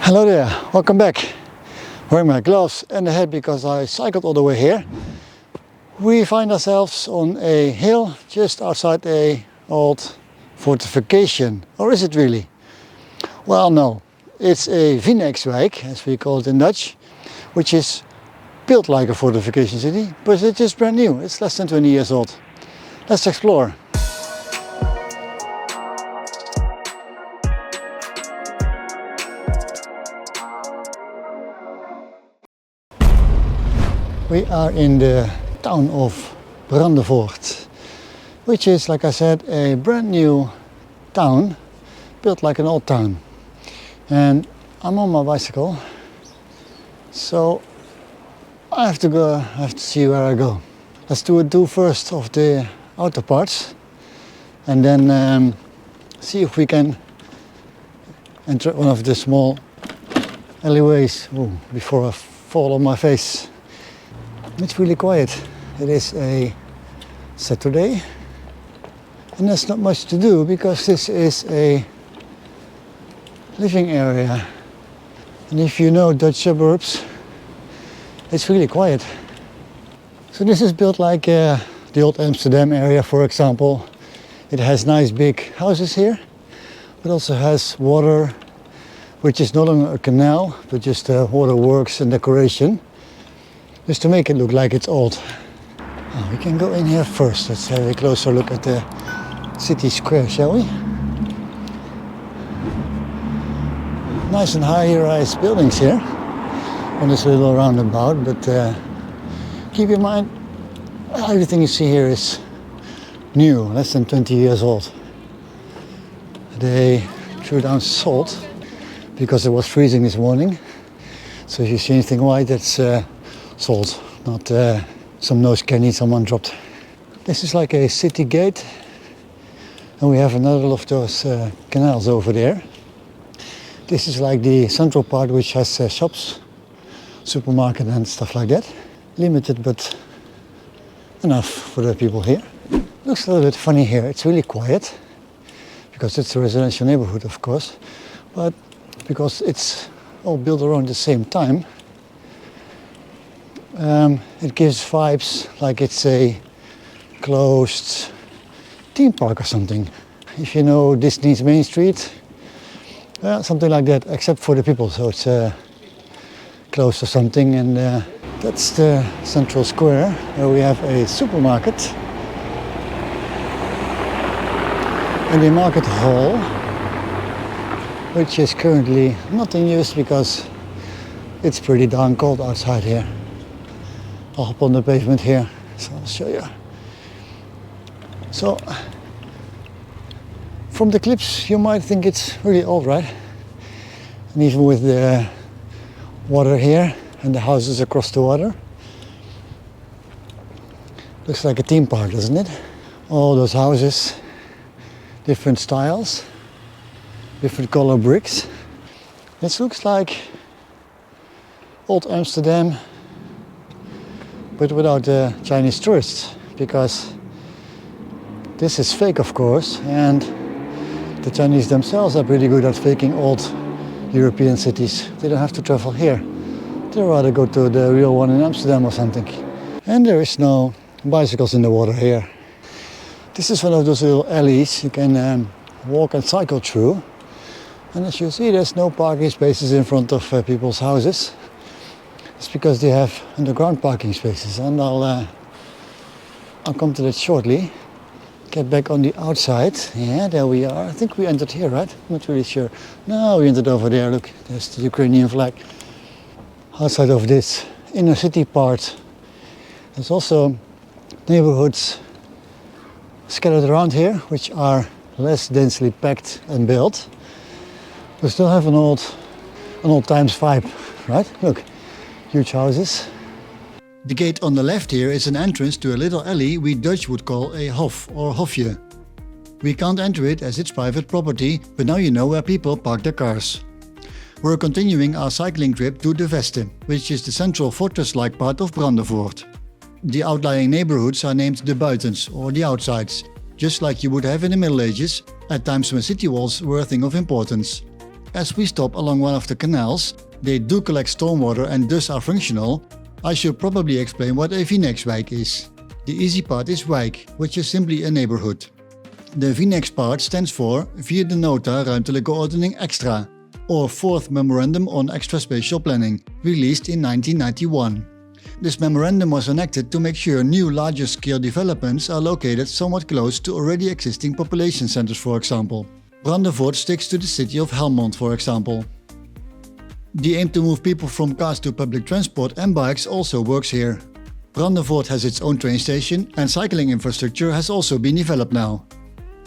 Hello there, welcome back. Wearing my gloves and a hat because I cycled all the way here. We find ourselves on a hill just outside a old fortification. Or is it really? Well, no. It's a VINEX wijk, as we call it in Dutch, which is built like a fortification city, but it's just brand new. It's less than 20 years old. Let's explore. We are in the town of Brandevoort, which is, like I said, a brand new town, built like an old town. And I'm on my bicycle, so I have to see where I go. Let's do a tour first of the outer parts, and then see if we can enter one of the small alleyways before I fall on my face. It's really quiet. It is a Saturday and there's not much to do because this is a living area. And if you know Dutch suburbs, it's really quiet. So this is built like the old Amsterdam area, for example. It has nice big houses here, but also has water, which is no longer a canal, but just waterworks and decoration, just to make it look like it's old. Oh, we can go in here first. Let's have a closer look at the city square, shall we? Nice and high-rise buildings here on this little roundabout, but keep in mind everything you see here is new, less than 20 years old. They threw down salt because it was freezing this morning. So if you see anything white, that's salt, not some nose candy someone dropped. This is like a city gate, and we have another of those canals over there. This is like the central part, which has shops, supermarket and stuff like that. Limited, but enough for the people here. Looks a little bit funny here. It's really quiet because it's a residential neighborhood, of course, but because it's all built around the same time, it gives vibes like it's a closed theme park or something. If you know Disney's Main Street, something like that, except for the people, so it's closed or something. And that's the central square where we have a supermarket and a market hall, which is currently not in use because it's pretty darn cold outside here. I'll hop on the pavement here, so I'll show you. So, from the clips you might think it's really old, right? And even with the water here and the houses across the water, looks like a theme park, doesn't it? All those houses, different styles, different color bricks. This looks like old Amsterdam, but without the Chinese tourists, because this is fake, of course, and the Chinese themselves are pretty good at faking old European cities. They don't have to travel here. They'd rather go to the real one in Amsterdam or something. And there is no bicycles in the water here. This is one of those little alleys you can walk and cycle through. And as you see, there's no parking spaces in front of people's houses. It's because they have underground parking spaces, and I'll come to that shortly. Get back on the outside. Yeah, there we are. I think we entered here, right? I'm not really sure. No, we entered over there. Look, there's the Ukrainian flag. Outside of this inner city part, there's also neighborhoods scattered around here, which are less densely packed and built. We still have an old times vibe, right? Look. Huge houses. The gate on the left here is an entrance to a little alley we Dutch would call a hof or hofje. We can't enter it as it's private property, but now you know where people park their cars. We're continuing our cycling trip to the Veste, which is the central fortress-like part of Brandevoort. The outlying neighborhoods are named the buitens or the outsides, just like you would have in the Middle Ages, at times when city walls were a thing of importance. as we stop along one of the canals, they do collect stormwater and thus are functional, I should probably explain what a VINEX wijk is. The easy part is wijk, which is simply a neighborhood. The VINEX part stands for Vierde Nota Ruimtelijke Ordening Extra, or Fourth Memorandum on Extra Spatial Planning, released in 1991. This memorandum was enacted to make sure new larger scale developments are located somewhat close to already existing population centers, for example. Brandevoort sticks to the city of Helmond, for example. The aim to move people from cars to public transport and bikes also works here. Brandevoort has its own train station and cycling infrastructure has also been developed now.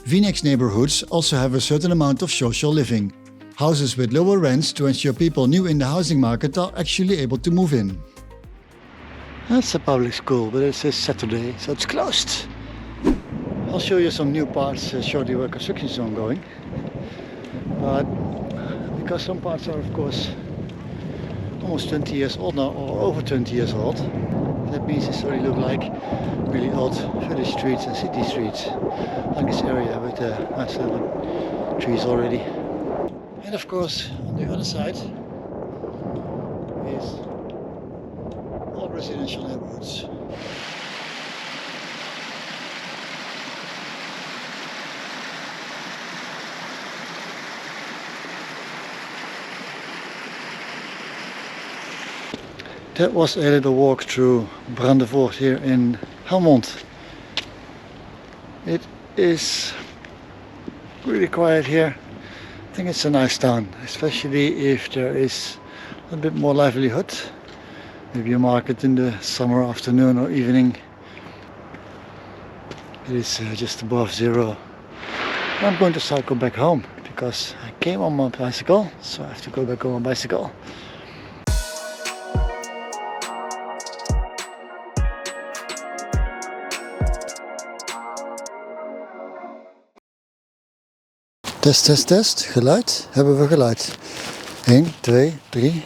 VINEX neighborhoods also have a certain amount of social living. Houses with lower rents to ensure people new in the housing market are actually able to move in. That's a public school, but it says Saturday, so it's closed. I'll show you some new parts shortly where construction is ongoing. But because some parts are of course almost 20 years old now, or over 20 years old, that means they sort of look like really old village streets and city streets, like this area with nice little trees already. And of course on the other side is all residential neighborhoods. That was a little walk through Brandevoort here in Helmond. It is really quiet here. I think it's a nice town, especially if there is a bit more livelihood. Maybe a market in the summer afternoon or evening. It is just above zero. I'm going to cycle back home because I came on my bicycle, so I have to go back on my bicycle. Test, test, test. Geluid. Hebben we geluid. 1, 2, 3.